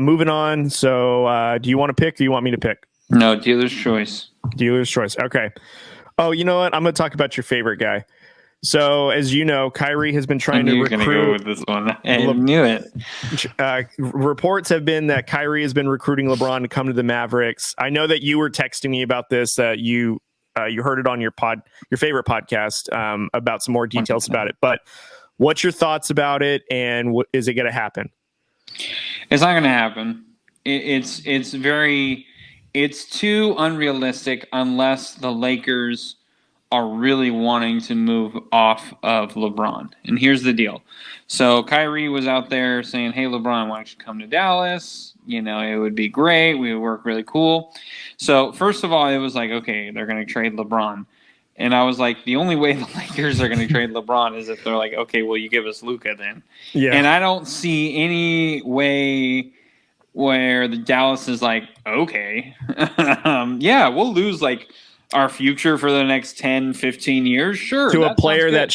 Moving on. So do you want to pick or do you want me to pick? No, dealer's choice. Dealer's choice. Okay. Oh, you know what? I'm going to talk about your favorite guy. So, as you know, Kyrie has been trying to recruit. Go with this one. I knew it. Reports have been that Kyrie has been recruiting LeBron to come to the Mavericks. I know that you were texting me about this. You heard it on your favorite podcast about some more details about it. But what's your thoughts about it, and is it going to happen? It's not going to happen. It's too unrealistic unless the Lakers are really wanting to move off of LeBron. And here's the deal. So Kyrie was out there saying, hey, LeBron, why don't you come to Dallas? You know, it would be great. We would work really cool. So first of all, it was like, okay, they're going to trade LeBron. And I was like, the only way the Lakers are going to trade LeBron is if they're like, okay, well, you give us Luka then. Yeah. And I don't see any way where the Dallas is like, okay, yeah, we'll lose like our future for the next 10, 15 years. Sure. To a player that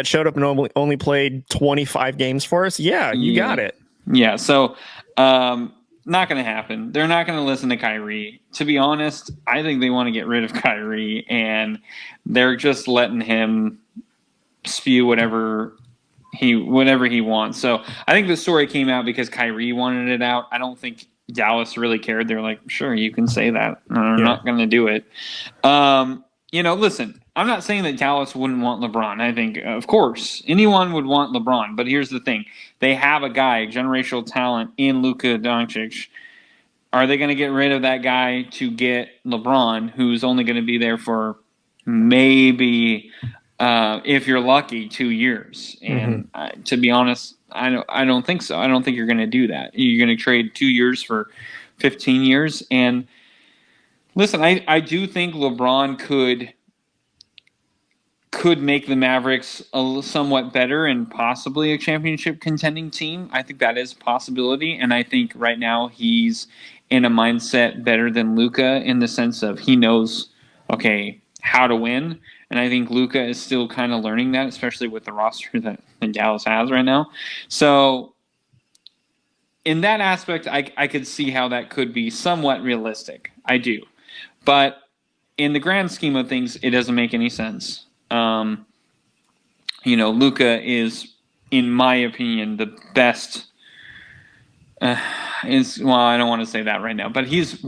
showed up and only played 25 games for us. Yeah, you got it. Yeah. So, not going to happen. They're not going to listen to Kyrie. To be honest, I think they want to get rid of Kyrie, and they're just letting him spew whatever he wants. So I think the story came out because Kyrie wanted it out. I don't think Dallas really cared. They're like, sure, you can say that. I'm not going to do it. Listen, I'm not saying that Dallas wouldn't want LeBron. I think, of course, anyone would want LeBron. But here's the thing. They have a guy, generational talent in Luka Doncic. Are they going to get rid of that guy to get LeBron, who's only going to be there for maybe, if you're lucky, 2 years? And to be honest, I don't think so. I don't think you're going to do that. You're going to trade 2 years for 15 years. And listen, I do think LeBron could make the Mavericks somewhat better and possibly a championship contending team. I think that is a possibility. And I think right now he's in a mindset better than Luka in the sense of he knows, okay, how to win. And I think Luka is still kind of learning that, especially with the roster that Dallas has right now. So in that aspect, I could see how that could be somewhat realistic. I do. But in the grand scheme of things, it doesn't make any sense. Luka is, in my opinion, the best. I don't want to say that right now, but he's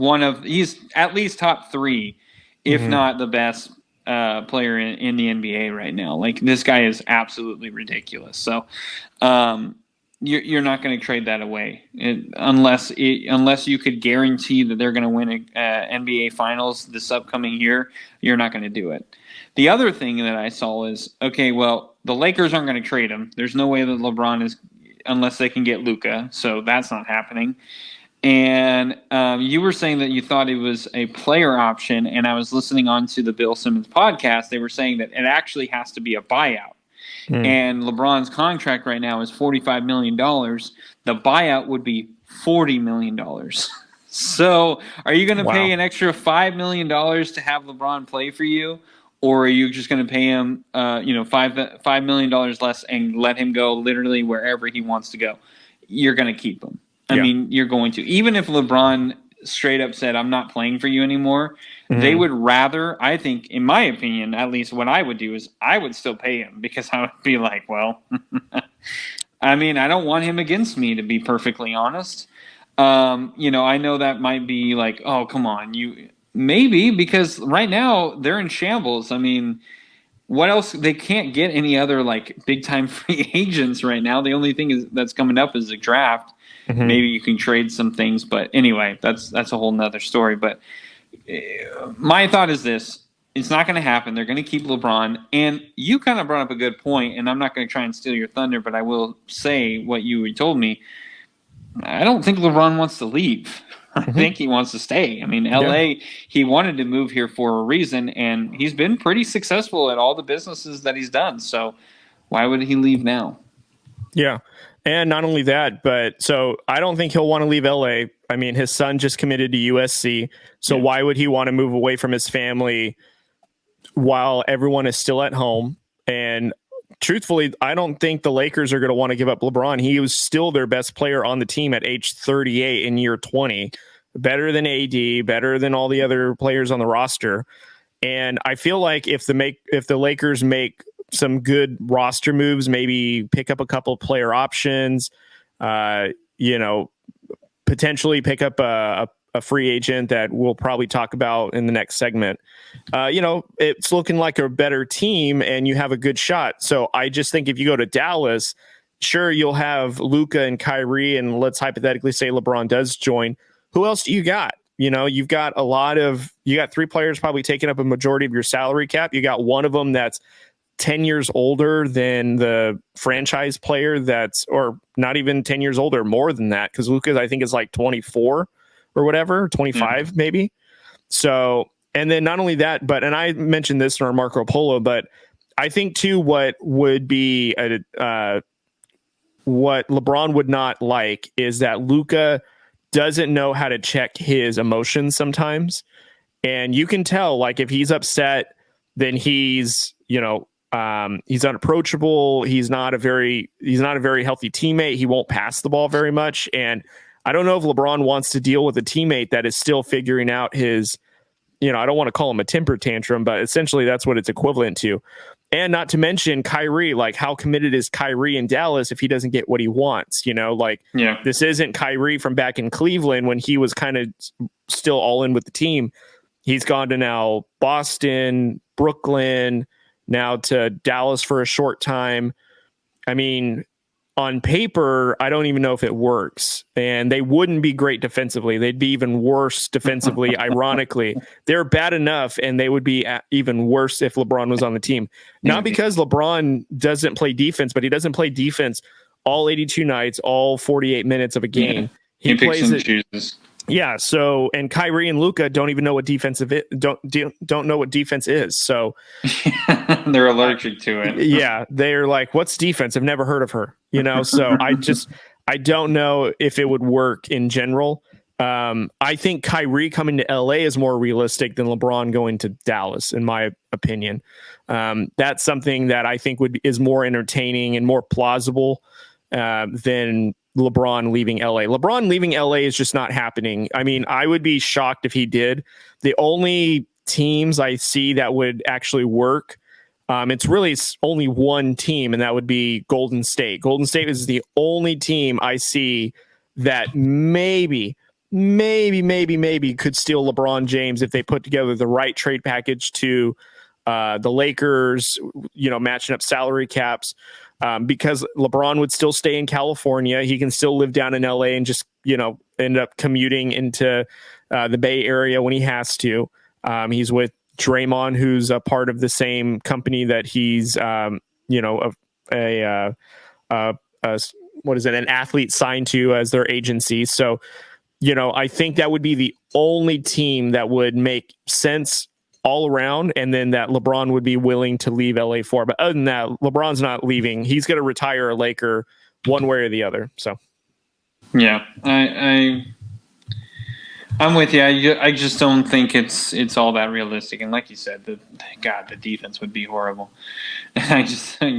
at least top three, if not the best player in the NBA right now. Like, this guy is absolutely ridiculous. So, you're not going to trade that away unless you could guarantee that they're going to win NBA Finals this upcoming year. You're not going to do it. The other thing that I saw is, okay, well, the Lakers aren't going to trade him. There's no way that LeBron is, unless they can get Luka. So that's not happening. And you were saying that you thought it was a player option, and I was listening on to the Bill Simmons podcast. They were saying that it actually has to be a buyout. And LeBron's contract right now is $45 million. The buyout would be $40 million. So are you going to pay an extra $5 million to have LeBron play for you? Or are you just going to pay him, $5 million less and let him go literally wherever he wants to go? You're going to keep him. I mean, you're going to. Even if LeBron straight up said, I'm not playing for you anymore, they would rather, I think, in my opinion, at least what I would do is I would still pay him, because I would be like, well, I mean, I don't want him against me, to be perfectly honest. I know that might be like, oh, come on, maybe, because right now they're in shambles. I mean, what else? They can't get any other like big time free agents right now. The only thing that's coming up is a draft. Maybe you can trade some things, but anyway, that's a whole nother story. But my thought is this: it's not going to happen. They're going to keep LeBron. And you kind of brought up a good point, and I'm not going to try and steal your thunder, but I will say what you told me. I don't think LeBron wants to leave. I think he wants to stay. I mean, LA, he wanted to move here for a reason, and he's been pretty successful at all the businesses that he's done. So why would he leave now? Yeah. And not only that, but so I don't think he'll want to leave LA. I mean, his son just committed to USC. So why would he want to move away from his family while everyone is still at home? And truthfully, I don't think the Lakers are going to want to give up LeBron. He was still their best player on the team at age 38 in year 20, better than AD, better than all the other players on the roster. And I feel like if the Lakers make some good roster moves, maybe pick up a couple of player options, potentially pick up a free agent that we'll probably talk about in the next segment. It's looking like a better team and you have a good shot. So I just think if you go to Dallas, sure, you'll have Luka and Kyrie, and let's hypothetically say LeBron does join. Who else do you got? You've got you got 3 players probably taking up a majority of your salary cap. You got one of them that's 10 years older than the franchise player or not even 10 years older, more than that. Cause Luka, I think, is like 24 or whatever, 25 maybe. So, and then not only that, and I mentioned this in our Marco Polo, but I think too, what would be what LeBron would not like is that Luka doesn't know how to check his emotions sometimes. And you can tell, like, if he's upset, then he's unapproachable. He's not a very healthy teammate. He won't pass the ball very much. And I don't know if LeBron wants to deal with a teammate that is still figuring out his, I don't want to call him a temper tantrum, but essentially that's what it's equivalent to. And not to mention Kyrie, like, how committed is Kyrie in Dallas if he doesn't get what he wants? This isn't Kyrie from back in Cleveland when he was kind of still all in with the team. He's gone to now Boston, Brooklyn, now to Dallas for a short time. I mean, on paper, I don't even know if it works. And they wouldn't be great defensively. They'd be even worse defensively, ironically. They're bad enough, and they would be even worse if LeBron was on the team. Not because LeBron doesn't play defense, but he doesn't play defense all 82 nights, all 48 minutes of a game. He plays it. Chooses. Yeah. So, and Kyrie and Luka don't even know what don't know what defense is. So they're allergic to it. Yeah. They're like, what's defense? I've never heard of her, So I don't know if it would work in general. I think Kyrie coming to LA is more realistic than LeBron going to Dallas, in my opinion. That's something that I think is more entertaining and more plausible than LeBron leaving LA. LeBron leaving LA is just not happening. I mean, I would be shocked if he did. The only teams I see that would actually work, it's really only one team, and that would be Golden State. Golden State is the only team I see that maybe could steal LeBron James if they put together the right trade package to the Lakers, matching up salary caps. Because LeBron would still stay in California. He can still live down in LA and just, end up commuting into the Bay Area when he has to. He's with Draymond, who's a part of the same company that he's, an athlete signed to as their agency. So, I think that would be the only team that would make sense all around, and then that LeBron would be willing to leave LA for. But other than that, LeBron's not leaving. He's going to retire a Laker one way or the other. So, yeah, I'm with you. I just don't think it's all that realistic. And like you said, the defense would be horrible. And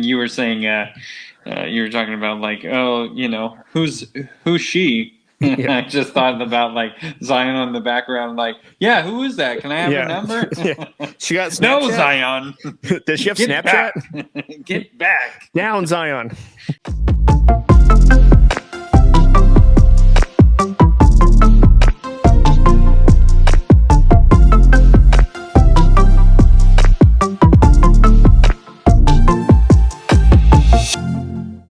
you were saying, you were talking about like, who's she? Yeah. I just thought about like Zion in the background, like, yeah, who is that? Can I have her number? Yeah. She got Snapchat? No, Zion. Does she have Snapchat? Get back. Down, Zion.